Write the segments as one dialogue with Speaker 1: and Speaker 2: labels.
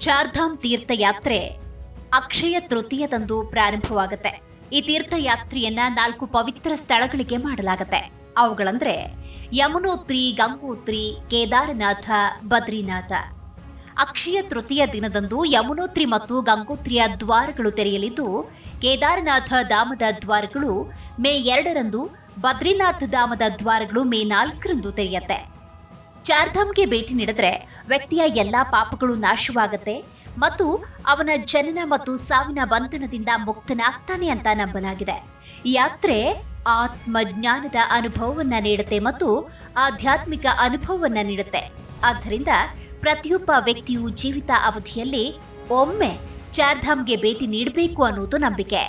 Speaker 1: ಚಾರ್ಧಾಮ್ ತೀರ್ಥಯಾತ್ರೆ ಅಕ್ಷಯ ತೃತೀಯದಂದು ಪ್ರಾರಂಭವಾಗುತ್ತೆ. ಈ ತೀರ್ಥಯಾತ್ರೆಯನ್ನ 4 ಪವಿತ್ರ ಸ್ಥಳಗಳಿಗೆ ಮಾಡಲಾಗುತ್ತೆ. ಅವುಗಳಂದ್ರೆ ಯಮುನೋತ್ರಿ, ಗಂಗೋತ್ರಿ, ಕೇದಾರನಾಥ, ಬದ್ರಿನಾಥ. ಅಕ್ಷಯ ತೃತೀಯ ದಿನದಂದು ಯಮುನೋತ್ರಿ ಮತ್ತು ಗಂಗೋತ್ರಿಯ ದ್ವಾರಗಳು ತೆರೆಯಲಿದ್ದು, ಕೇದಾರನಾಥ ಧಾಮದ ದ್ವಾರಗಳು ಮೇ 2ರಂದು, ಬದ್ರಿನಾಥ ಧಾಮದ ದ್ವಾರಗಳು ಮೇ 4ರಂದು ತೆರೆಯುತ್ತೆ. ಚಾರ್ಧಾಮ್ಗೆ ಭೇಟಿ ನೀಡಿದ್ರೆ ವ್ಯಕ್ತಿಯ ಎಲ್ಲಾ ಪಾಪಗಳು ನಾಶವಾಗುತ್ತೆ ಮತ್ತು ಅವನ ಜನನ ಮತ್ತು ಸಾವಿನ ಬಂಧನದಿಂದ ಮುಕ್ತನಾಗ್ತಾನೆ ಅಂತ ನಂಬಲಾಗಿದೆ. ಈ ಯಾತ್ರೆ ಆತ್ಮಜ್ಞಾನದ ಅನುಭವವನ್ನ ನೀಡುತ್ತೆ ಮತ್ತು ಆಧ್ಯಾತ್ಮಿಕ ಅನುಭವವನ್ನ ನೀಡುತ್ತೆ. ಆದ್ದರಿಂದ ಪ್ರತಿಯೊಬ್ಬ ವ್ಯಕ್ತಿಯು ಜೀವಿತ ಅವಧಿಯಲ್ಲಿ ಒಮ್ಮೆ ಚಾರ್ಧಾಮ್ಗೆ ಭೇಟಿ ನೀಡಬೇಕು ಅನ್ನೋದು ನಂಬಿಕೆ.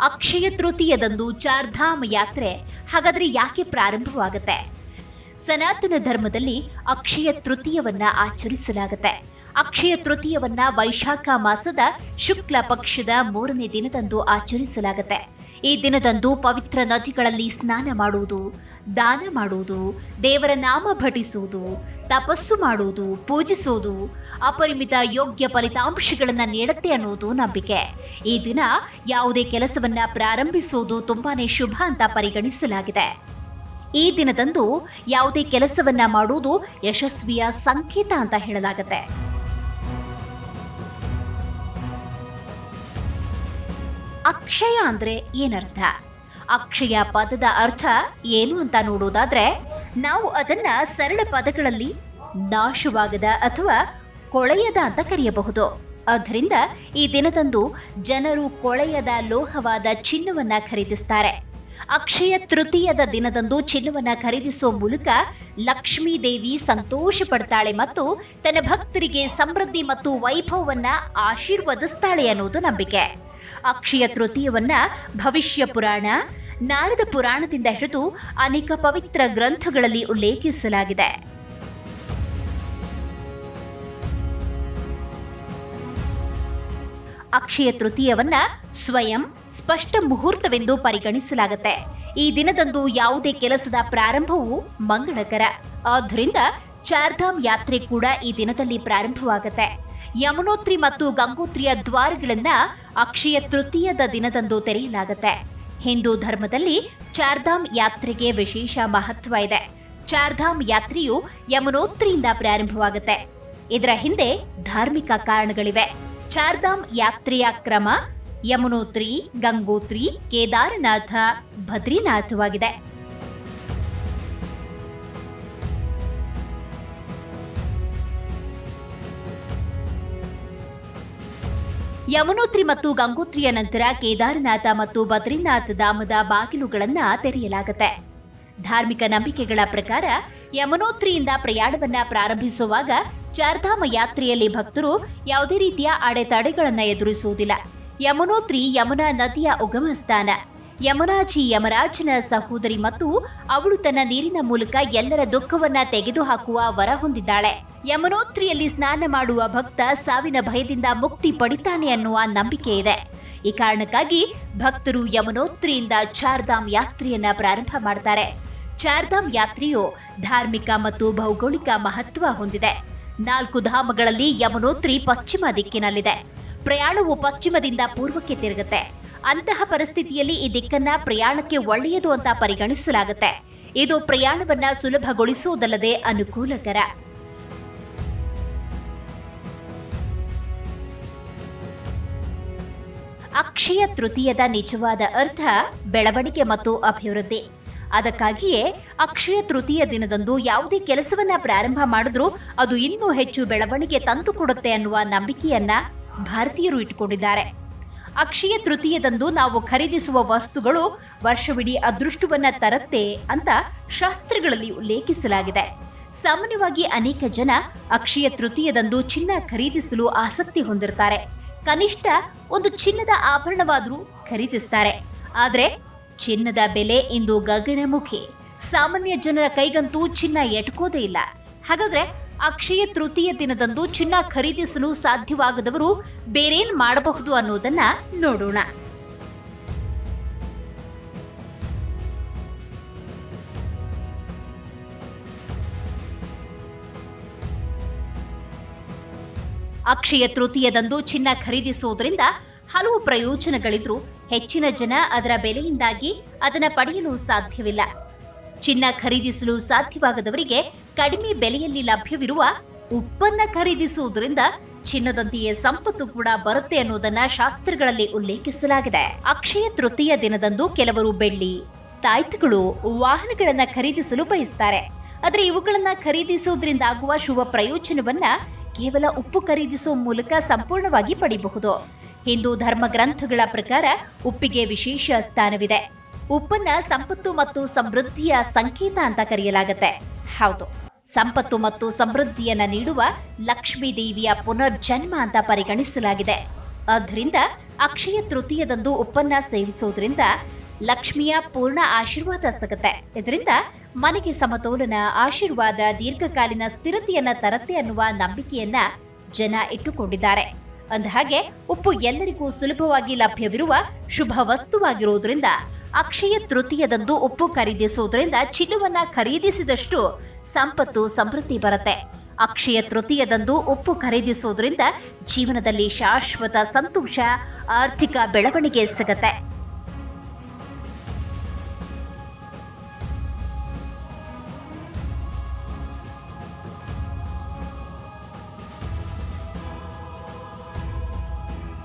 Speaker 1: ಅಕ್ಷಯ ತೃತೀಯದಂದು ಚಾರ್ಧಾಮ್ ಯಾತ್ರೆ ಹಾಗಾದ್ರೆ ಯಾಕೆ ಪ್ರಾರಂಭವಾಗುತ್ತೆ? ಸನಾತನ ಧರ್ಮದಲ್ಲಿ ಅಕ್ಷಯ ತೃತೀಯವನ್ನ ಆಚರಿಸಲಾಗುತ್ತೆ. ಅಕ್ಷಯ ತೃತೀಯವನ್ನ ವೈಶಾಖ ಮಾಸದ ಶುಕ್ಲ ಪಕ್ಷದ 3ನೇ ದಿನದಂದು ಆಚರಿಸಲಾಗುತ್ತೆ. ಈ ದಿನದಂದು ಪವಿತ್ರ ನದಿಗಳಲ್ಲಿ ಸ್ನಾನ ಮಾಡುವುದು, ದಾನ ಮಾಡುವುದು, ದೇವರ ನಾಮ ಪಠಿಸುವುದು, ತಪಸ್ಸು ಮಾಡುವುದು, ಪೂಜಿಸುವುದು ಅಪರಿಮಿತ ಯೋಗ್ಯ ಫಲಿತಾಂಶಗಳನ್ನು ನೀಡುತ್ತೆ ಅನ್ನೋದು ನಂಬಿಕೆ. ಈ ದಿನ ಯಾವುದೇ ಕೆಲಸವನ್ನ ಪ್ರಾರಂಭಿಸುವುದು ತುಂಬಾನೇ ಶುಭ ಅಂತ ಪರಿಗಣಿಸಲಾಗಿದೆ. ಈ ದಿನದಂದು ಯಾವುದೇ ಕೆಲಸವನ್ನ ಮಾಡುವುದು ಯಶಸ್ವಿಯ ಸಂಕೇತ ಅಂತ ಹೇಳಲಾಗುತ್ತೆ. ಅಕ್ಷಯ ಅಂದ್ರೆ ಏನರ್ಥ? ಅಕ್ಷಯ ಪದದ ಅರ್ಥ ಏನು ಅಂತ ನೋಡೋದಾದ್ರೆ, ನಾವು ಅದನ್ನ ಸರಳ ಪದಗಳಲ್ಲಿ ನಾಶವಾಗದ ಅಥವಾ ಕೊಳೆಯದ ಅಂತ ಕರೆಯಬಹುದು. ಆದ್ದರಿಂದ ಈ ದಿನದಂದು ಜನರು ಕೊಳೆಯದ ಲೋಹವಾದ ಚಿನ್ನವನ್ನ ಖರೀದಿಸ್ತಾರೆ. ಅಕ್ಷಯ ತೃತೀಯದ ದಿನದಂದು ಚಿನ್ನವನ್ನ ಖರೀದಿಸುವ ಮೂಲಕ ಲಕ್ಷ್ಮೀ ದೇವಿ ಸಂತೋಷ ಪಡ್ತಾಳೆ ಮತ್ತು ತನ್ನ ಭಕ್ತರಿಗೆ ಸಮೃದ್ಧಿ ಮತ್ತು ವೈಭವವನ್ನ ಆಶೀರ್ವದಿಸ್ತಾಳೆ ಅನ್ನೋದು ನಂಬಿಕೆ. ಅಕ್ಷಯ ತೃತೀಯವನ್ನ ಭವಿಷ್ಯ ಪುರಾಣ, ನಾರದ ಪುರಾಣದಿಂದ ಹಿಡಿದು ಅನೇಕ ಪವಿತ್ರ ಗ್ರಂಥಗಳಲ್ಲಿ ಉಲ್ಲೇಖಿಸಲಾಗಿದೆ. ಅಕ್ಷಯ ತೃತೀಯವನ್ನ ಸ್ವಯಂ ಸ್ಪಷ್ಟ ಮುಹೂರ್ತವೆಂದು ಪರಿಗಣಿಸಲಾಗುತ್ತೆ. ಈ ದಿನದಂದು ಯಾವುದೇ ಕೆಲಸದ ಪ್ರಾರಂಭವು ಮಂಗಳಕರ. ಆದ್ದರಿಂದ ಚಾರ್ಧಾಮ್ ಯಾತ್ರೆ ಕೂಡ ಈ ದಿನದಲ್ಲಿ ಪ್ರಾರಂಭವಾಗುತ್ತೆ. ಯಮುನೋತ್ರಿ ಮತ್ತು ಗಂಗೋತ್ರಿಯ ದ್ವಾರಗಳನ್ನ ಅಕ್ಷಯ ತೃತೀಯದ ದಿನದಂದು ತೆರೆಯಲಾಗುತ್ತೆ. ಹಿಂದೂ ಧರ್ಮದಲ್ಲಿ ಚಾರ್ಧಾಮ್ ಯಾತ್ರೆಗೆ ವಿಶೇಷ ಮಹತ್ವ ಇದೆ. ಚಾರ್ಧಾಮ್ ಯಾತ್ರೆಯು ಯಮುನೋತ್ರಿಯಿಂದ ಪ್ರಾರಂಭವಾಗುತ್ತೆ. ಇದರ ಹಿಂದೆ ಧಾರ್ಮಿಕ ಕಾರಣಗಳಿವೆ. ಚಾರ್ಧಾಮ್ ಯಾತ್ರೆಯ ಕ್ರಮ ಯಮುನೋತ್ರಿ, ಗಂಗೋತ್ರಿ, ಕೇದಾರನಾಥ, ಬದ್ರಿನಾಥವಾಗಿದೆ. ಯಮುನೋತ್ರಿ ಮತ್ತು ಗಂಗೋತ್ರಿಯ ನಂತರ ಕೇದಾರನಾಥ ಮತ್ತು ಬದ್ರಿನಾಥ ಧಾಮದ ಬಾಗಿಲುಗಳನ್ನ ತೆರೆಯಲಾಗುತ್ತೆ. ಧಾರ್ಮಿಕ ನಂಬಿಕೆಗಳ ಪ್ರಕಾರ ಯಮುನೋತ್ರಿಯಿಂದ ಪ್ರಯಾಣವನ್ನ ಪ್ರಾರಂಭಿಸುವಾಗ ಚಾರ್ಧಾಮ ಯಾತ್ರೆಯಲ್ಲಿ ಭಕ್ತರು ಯಾವುದೇ ರೀತಿಯ ಅಡೆತಡೆಗಳನ್ನು ಎದುರಿಸುವುದಿಲ್ಲ. ಯಮುನೋತ್ರಿ ಯಮುನಾ ನದಿಯ ಉಗಮ ಸ್ಥಾನ. ಯಮುನಾಜಿ ಯಮರಾಜನ ಸಹೋದರಿ ಮತ್ತು ಅವಳು ತನ್ನ ನೀರಿನ ಮೂಲಕ ಎಲ್ಲರ ದುಃಖವನ್ನ ತೆಗೆದುಹಾಕುವ ವರ ಹೊಂದಿದ್ದಾಳೆ. ಯಮುನೋತ್ರಿಯಲ್ಲಿ ಸ್ನಾನ ಮಾಡುವ ಭಕ್ತ ಸಾವಿನ ಭಯದಿಂದ ಮುಕ್ತಿ ಪಡಿತಾನೆ ಅನ್ನುವ ನಂಬಿಕೆ ಇದೆ. ಈ ಕಾರಣಕ್ಕಾಗಿ ಭಕ್ತರು ಯಮುನೋತ್ರಿಯಿಂದ ಚಾರ್ಧಾಮ್ ಯಾತ್ರೆಯನ್ನ ಪ್ರಾರಂಭ ಮಾಡ್ತಾರೆ. ಚಾರ್ಧಾಮ್ ಯಾತ್ರೆಯು ಧಾರ್ಮಿಕ ಮತ್ತು ಭೌಗೋಳಿಕ ಮಹತ್ವ ಹೊಂದಿದೆ. 4 ಧಾಮಗಳಲ್ಲಿ ಯಮುನೋತ್ರಿ ಪಶ್ಚಿಮ ದಿಕ್ಕಿನಲ್ಲಿದೆ. ಪ್ರಯಾಣವು ಪಶ್ಚಿಮದಿಂದ ಪೂರ್ವಕ್ಕೆ ತಿರುಗುತ್ತೆ. ಅಂತಹ ಪರಿಸ್ಥಿತಿಯಲ್ಲಿ ಈ ದಿಕ್ಕನ್ನ ಪ್ರಯಾಣಕ್ಕೆ ಒಳ್ಳೆಯದು ಅಂತ ಪರಿಗಣಿಸಲಾಗುತ್ತೆ. ಇದು ಪ್ರಯಾಣವನ್ನ ಸುಲಭಗೊಳಿಸುವುದಲ್ಲದೆ ಅನುಕೂಲಕರ. ಅಕ್ಷಯ ತೃತೀಯದ ನಿಜವಾದ ಅರ್ಥ ಬೆಳವಣಿಗೆ ಮತ್ತು ಅಭಿವೃದ್ಧಿ. ಅದಕ್ಕಾಗಿಯೇ ಅಕ್ಷಯ ತೃತೀಯ ದಿನದಂದು ಯಾವುದೇ ಕೆಲಸವನ್ನ ಪ್ರಾರಂಭ ಮಾಡಿದ್ರೂ ಅದು ಇನ್ನೂ ಹೆಚ್ಚು ಬೆಳವಣಿಗೆ ತಂದುಕೊಡುತ್ತೆ ಅನ್ನುವ ನಂಬಿಕೆಯನ್ನ ಭಾರತೀಯರು ಇಟ್ಟುಕೊಂಡಿದ್ದಾರೆ. ಅಕ್ಷಯ ತೃತೀಯದಂದು ನಾವು ಖರೀದಿಸುವ ವಸ್ತುಗಳು ವರ್ಷವಿಡೀ ಅದೃಷ್ಟವನ್ನ ತರುತ್ತೆ ಅಂತ ಶಾಸ್ತ್ರಗಳಲ್ಲಿ ಉಲ್ಲೇಖಿಸಲಾಗಿದೆ. ಸಾಮಾನ್ಯವಾಗಿ ಅನೇಕ ಜನ ಅಕ್ಷಯ ತೃತೀಯದಂದು ಚಿನ್ನ ಖರೀದಿಸಲು ಆಸಕ್ತಿ ಹೊಂದಿರ್ತಾರೆ. ಕನಿಷ್ಠ ಒಂದು ಚಿನ್ನದ ಆಭರಣವಾದರೂ ಖರೀದಿಸ್ತಾರೆ. ಆದರೆ ಚಿನ್ನದ ಬೆಲೆ ಇಂದು ಗಗನಮುಖಿ. ಸಾಮಾನ್ಯ ಜನರ ಕೈಗಂತೂ ಚಿನ್ನ ಎಟಕೋದೇ ಇಲ್ಲ. ಹಾಗಾದ್ರೆ ಅಕ್ಷಯ ತೃತೀಯ ದಿನದಂದು ಚಿನ್ನ ಖರೀದಿಸಲು ಸಾಧ್ಯವಾಗದವರು ಬೇರೇನ್ ಮಾಡಬಹುದು ಅನ್ನೋದನ್ನ ನೋಡೋಣ. ಅಕ್ಷಯ ತೃತೀಯದಂದು ಚಿನ್ನ ಖರೀದಿಸುವುದರಿಂದ ಹಲವು ಪ್ರಯೋಜನಗಳಿದ್ರೂ ಹೆಚ್ಚಿನ ಜನ ಅದರ ಬೆಲೆಯಿಂದಾಗಿ ಅದನ್ನು ಪಡೆಯಲು ಸಾಧ್ಯವಿಲ್ಲ. ಚಿನ್ನ ಖರೀದಿಸಲು ಸಾಧ್ಯವಾಗದವರಿಗೆ ಕಡಿಮೆ ಬೆಲೆಯಲ್ಲಿ ಲಭ್ಯವಿರುವ ಉಪ್ಪನ್ನ ಖರೀದಿಸುವುದರಿಂದ ಚಿನ್ನದಂತೆಯೇ ಸಂಪತ್ತು ಕೂಡ ಬರುತ್ತೆ ಅನ್ನೋದನ್ನ ಶಾಸ್ತ್ರಗಳಲ್ಲಿ ಉಲ್ಲೇಖಿಸಲಾಗಿದೆ. ಅಕ್ಷಯ ತೃತೀಯ ದಿನದಂದು ಕೆಲವರು ಬೆಳ್ಳಿ, ತಾಯ್ತಗಳು, ವಾಹನಗಳನ್ನ ಖರೀದಿಸಲು ಬಯಸ್ತಾರೆ. ಆದರೆ ಇವುಗಳನ್ನ ಖರೀದಿಸುವುದರಿಂದ ಆಗುವ ಶುಭ ಪ್ರಯೋಜನವನ್ನ ಕೇವಲ ಉಪ್ಪು ಖರೀದಿಸುವ ಮೂಲಕ ಸಂಪೂರ್ಣವಾಗಿ ಪಡೆಯಬಹುದು. ಹಿಂದೂ ಧರ್ಮ ಗ್ರಂಥಗಳ ಪ್ರಕಾರ ಉಪ್ಪಿಗೆ ವಿಶೇಷ ಸ್ಥಾನವಿದೆ. ಉಪ್ಪನ್ನ ಸಂಪತ್ತು ಮತ್ತು ಸಮೃದ್ಧಿಯ ಸಂಕೇತ ಅಂತ ಕರೆಯಲಾಗುತ್ತೆ. ಹೌದು, ಸಂಪತ್ತು ಮತ್ತು ಸಮೃದ್ಧಿಯನ್ನ ನೀಡುವ ಲಕ್ಷ್ಮೀ ದೇವಿಯ ಪುನರ್ಜನ್ಮ ಅಂತ ಪರಿಗಣಿಸಲಾಗಿದೆ. ಆದ್ದರಿಂದ ಅಕ್ಷಯ ತೃತೀಯದಂದು ಉಪ್ಪನ್ನ ಸೇವಿಸುವುದರಿಂದ ಲಕ್ಷ್ಮಿಯ ಪೂರ್ಣ ಆಶೀರ್ವಾದ ಸಿಗುತ್ತೆ. ಇದರಿಂದ ಮನೆಗೆ ಸಮತೋಲನ, ಆಶೀರ್ವಾದ, ದೀರ್ಘಕಾಲೀನ ಸ್ಥಿರತೆಯನ್ನ ತರತ್ತೆ ಅನ್ನುವ ನಂಬಿಕೆಯನ್ನ ಜನ ಇಟ್ಟುಕೊಂಡಿದ್ದಾರೆ. ಅಂದಹಾಗೆ ಉಪ್ಪು ಎಲ್ಲರಿಗೂ ಸುಲಭವಾಗಿ ಲಭ್ಯವಿರುವ ಶುಭ ವಸ್ತುವಾಗಿರುವುದರಿಂದ ಅಕ್ಷಯ ತೃತೀಯದಂದು ಉಪ್ಪು ಖರೀದಿಸುವುದರಿಂದ ಚಿನ್ನವನ್ನ ಖರೀದಿಸಿದಷ್ಟು ಸಂಪತ್ತು ಸಮೃದ್ಧಿ ಬರುತ್ತೆ. ಅಕ್ಷಯ ತೃತೀಯದಂದು ಉಪ್ಪು ಖರೀದಿಸುವುದರಿಂದ ಜೀವನದಲ್ಲಿ ಶಾಶ್ವತ ಸಂತೋಷ, ಆರ್ಥಿಕ ಬೆಳವಣಿಗೆ ಸಿಗತ್ತೆ.